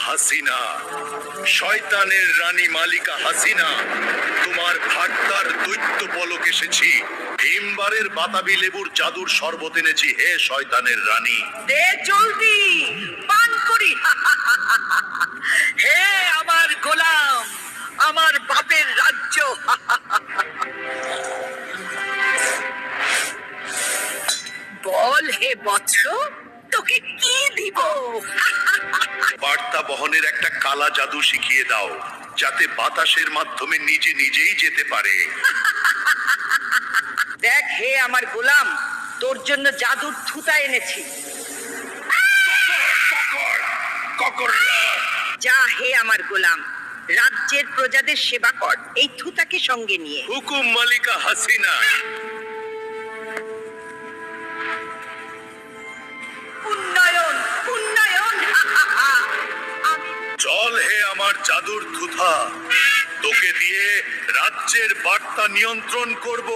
হাসিনা, শয়তানের রানী মালিকা হাসিনা, তোমার ভাগ্যার দৈত্য পলক এসেছি। ভীমবারের বাতাবি লেবুর জাদুর শরবত এনেছি হে শয়তানের রানী। দে জলদি পান করি। হে আমার গোলাম, আমার বাপের রাজ্য। বল হে বৎস, তোকে কি দিব? বার্তা বহনের একটা কালা জাদু শিখিয়ে দাও, যাতে বাতাসের মাধ্যমে নিজে নিজেই যেতে পারে। দেখ হে আমার গোলাম, তোর জন্য জাদুর থুতা এনেছি। যা হে আমার গোলাম, রাজ্যের প্রজাদের সেবা কর এই থুতাকে সঙ্গে নিয়ে। হুকুম মালিকা হাসিনা। উন্নয়ন উন্নয়ন। চল হে আমার জাদুর থুথা, তোকে দিয়ে রাজ্যের বার্তা নিয়ন্ত্রণ করব।